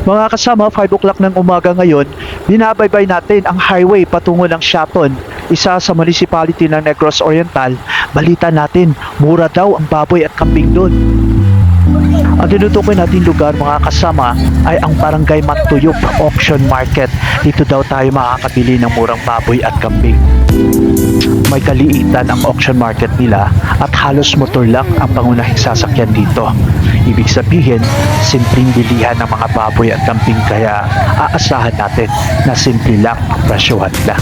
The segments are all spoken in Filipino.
Mga kasama, 5 o'clock ng umaga ngayon, binabaybay natin ang highway patungo ng Siaton, isa sa municipality ng Negros Oriental. Balita natin, mura daw ang baboy at kambing doon. Ang tinutukoy natin lugar mga kasama ay ang Barangay Mantuyup Auction Market. Dito daw tayo makakabili ng murang baboy at kambing. May kaliitan ang auction market nila at halos motor lang ang pangunahing sasakyan dito. Ibig sabihin, simpleng bilihan ng mga baboy at kambing kaya aasahan natin na simple lang ang presyohan nila.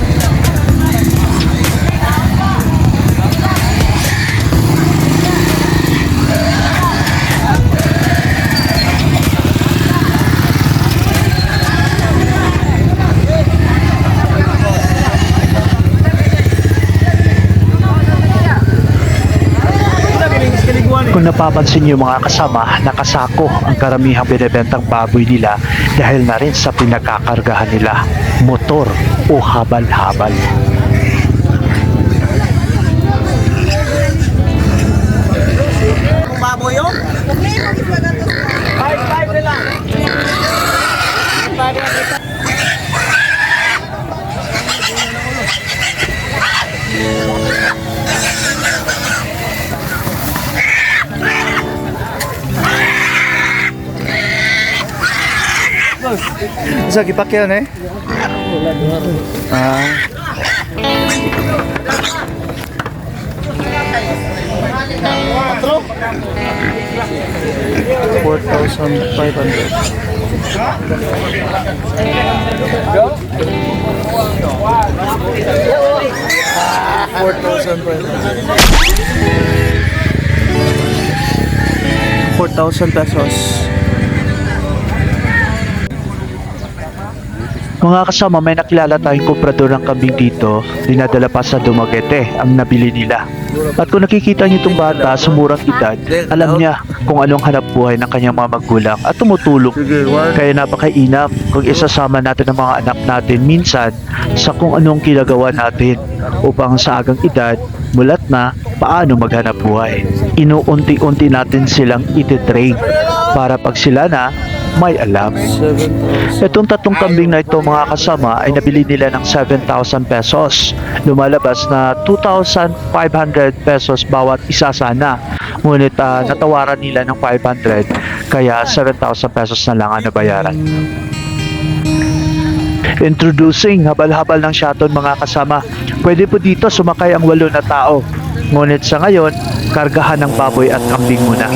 Kung napapansin niyo mga kasama, nakasako ang karamihang binibentang baboy nila dahil na rin sa pinagkakargahan nila, motor o habal-habal. Baboy yun? 5 na lang. さっきパッケよね。あ 4,000 pesos. Mga kasama, may nakilala tayong komprador ng kambing dito, dinadala pa sa Dumaguete ang nabili nila. At kung nakikita niyo itong bata sa murang edad, alam niya kung anong hanap buhay ng kanyang mga magulang at tumutulong. Kaya napakainam kung isasama natin ang mga anak natin minsan sa kung anong kinagawa natin upang sa agang edad, mulat na paano maghanap buhay. Inuunti-unti natin silang ititrain para pag sila na may alam. Itong tatlong kambing na ito mga kasama ay nabili nila ng 7,000 pesos. Lumalabas na 2,500 pesos bawat isa sana. Ngunit natawaran nila ng 500 kaya 7,000 pesos na lang ang nabayaran. Introducing habal-habal ng Siaton mga kasama. Pwede po dito sumakay ang 8 na tao. Ngunit sa ngayon, kargahan ng baboy at kambing muna.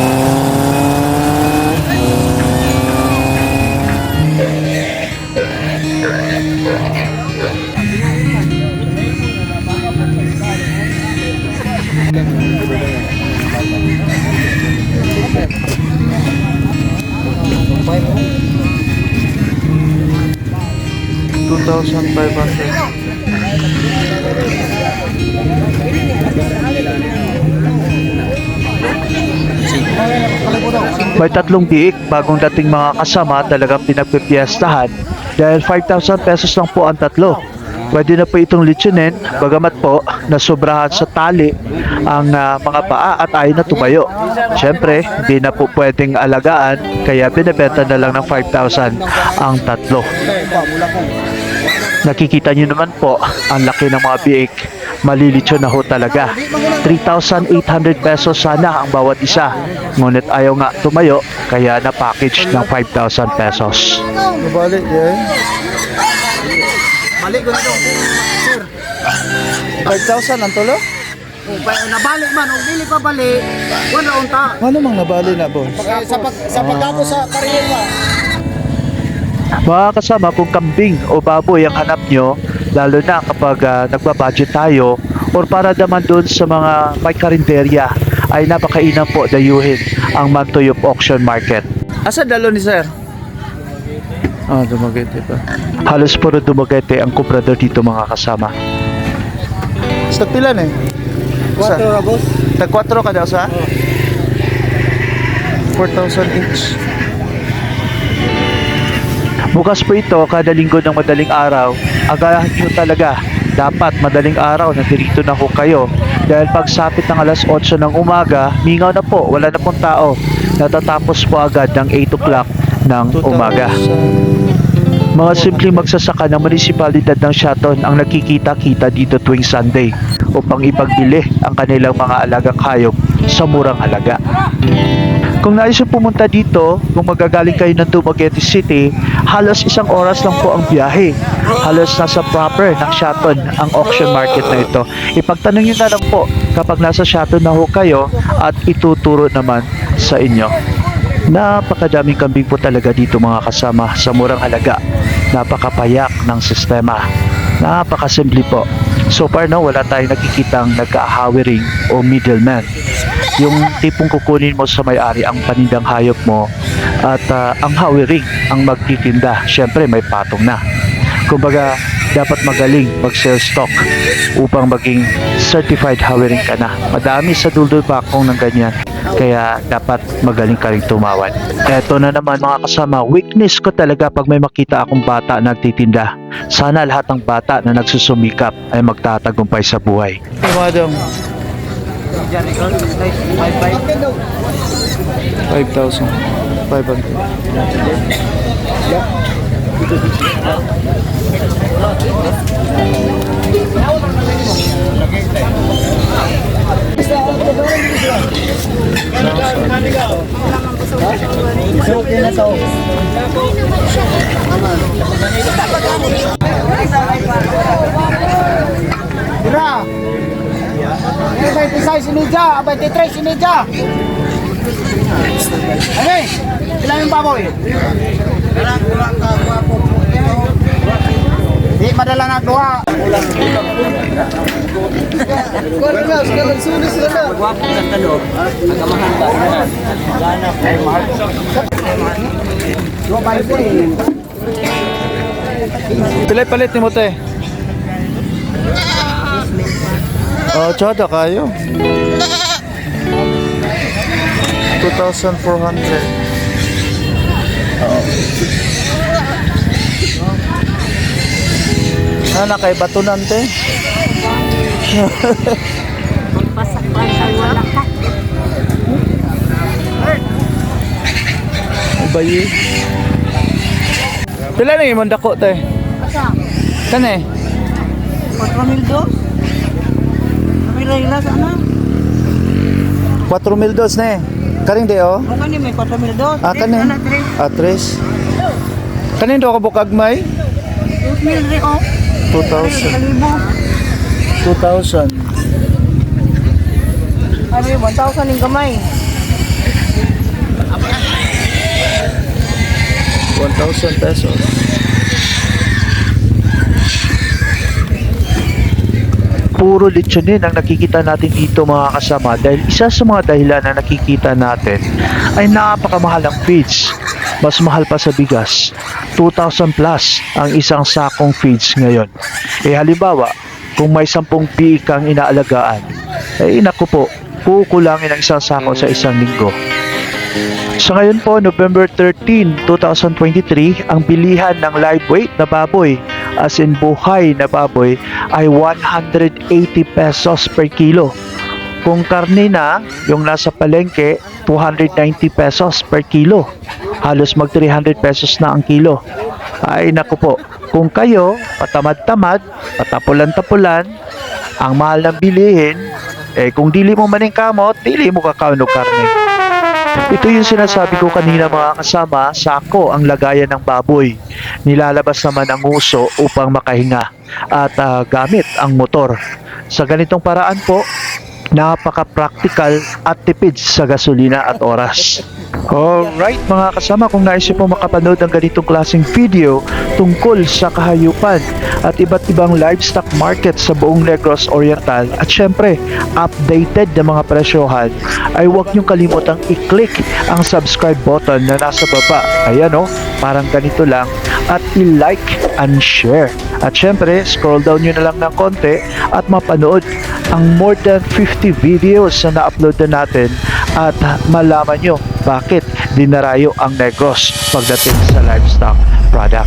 May tatlong biik bagong dating mga kasama talagang pinagpipiestahan dahil 5,000 pesos lang po ang tatlo. Pwede na po itong litsunin bagamat po nasobrahan sa tali ang mga paa at ayaw na tumayo. Siyempre, hindi na po pwedeng alagaan kaya binibenta na lang ng 5,000 ang tatlo. Nakikita nyo naman po ang laki ng mga biik. Malilitsyo na ho talaga. 3,800 pesos sana ang bawat isa. Ngunit ayaw nga tumayo kaya na-package ng 5,000 pesos. Nabalik yan. Balik ko na ito. Sir. 5,000 ang tulo? Nabalik man. Kung dili pa balik, wala unta. Ano mang nabali na, boss? Sa pagkako sa kariyera. Mga kasama, kung kambing o baboy ang hanap nyo, lalo na kapag nagbabudget tayo or para naman doon sa mga may karinderya, ay napakainam po dayuhin ang Mantuyup Auction Market. Asa dalo ni sir? Ah, Dumaguete pa. Halos puro Dumaguete ang komprador dito mga kasama. Sa pilan eh? 4 na boss. Tag 4 ka daw sa? 4,000 each. Bukas po ito kada linggo ng madaling araw. Agahan nyo talaga. Dapat madaling araw na dirito na ho kayo. Dahil pagsapit ng alas 8 ng umaga, mingaw na po, wala na pong tao. Natatapos po agad ng 8 o'clock ng umaga. Mga simpleng magsasaka ng munisipalidad ng Shaton ang nakikita-kita dito tuwing Sunday upang ipagbili ang kanilang mga alagang hayop sa murang halaga. Kung nais yung pumunta dito, kung magagaling kayo ng Dumaguete City, halos 1 oras lang po ang biyahe. Halos nasa proper ng Shaton ang auction market na ito. Ipagtanong nyo na lang po kapag nasa Shaton na ho kayo at ituturo naman sa inyo. Napakadaming kambing po talaga dito mga kasama sa murang halaga. Napakapayak ng sistema. Napakasimple po. So far no, wala tayong nakikitang nagka-hawering o middleman. Yung tipong kukunin mo sa may-ari ang panindang hayop mo at ang hawering ang magtitinda. Siyempre may patong na. Kumbaga, dapat magaling mag-sell stock upang maging certified hawering ka na. Madami sa duldul pa akong ng ganyan. Kaya dapat magaling ka rin tumawan. Eto na naman mga kasama, weakness ko talaga pag may makita akong bata na nagtitinda. Sana lahat ng bata na nagsusumikap ay magtatagumpay sa buhay. Hey, madam. 5,500. Okay na to. Tira. 26 sinidya, 23 sinidya. Okay, ilan yung baboy? Di madala na duha. Pilay palit ni mo te. Oh, tsada kayo. 2,400. Na kay batunan te. Pasak-pasak wala ka. Bayi. Pila na imong dako te? Kani? 4,000 Pila sana. 4,000 dos na eh. Karing de oh. Kung ano may 4,000 Ah, kani? Atres. Kanin do ka bukag may? 2,000 rin oh. 2,000. 2,000. Ano yung 1,000 yung gamay? 1,000 pesos. Puro litsunin ang nakikita natin dito mga kasama dahil isa sa mga dahilan na nakikita natin ay napakamahal ang feeds. Mas mahal pa sa bigas. 2,000 plus ang isang sakong feeds ngayon. Halimbawa, kung may 10 biik kang inaalagaan, naku po, kukulangin ang isang sako sa isang linggo. Sa ngayon po, November 13, 2023, ang bilihan ng live weight na baboy, as in buhay na baboy, ay 180 pesos per kilo. Kung karne na, yung nasa palengke, 290 pesos per kilo. Halos mag 300 pesos na ang kilo. Ay naku po, kung kayo, patamad-tamad, patapulan-tapulan, ang mahal ng bilihin, kung dili mo maning kamot, dili mo kakauno karne. Ito yung sinasabi ko kanina mga kasama, sako ang lagayan ng baboy. Nilalabas naman ang uso upang makahinga at gamit ang motor. Sa ganitong paraan po, napaka-practical at tipid sa gasolina at oras. Alright mga kasama, kung nais po makapanood ng ganitong klaseng video tungkol sa kahayupan at iba't ibang livestock market sa buong Negros Oriental at syempre updated na mga presyohan, ay huwag niyong kalimutang i-click ang subscribe button na nasa baba. Ayan o, parang ganito lang, at i-like and share. At syempre, scroll down nyo na lang ng konti at mapanood ang more than 50 videos na na-upload na natin at malaman nyo bakit dinarayo ang Negros pagdating sa livestock product.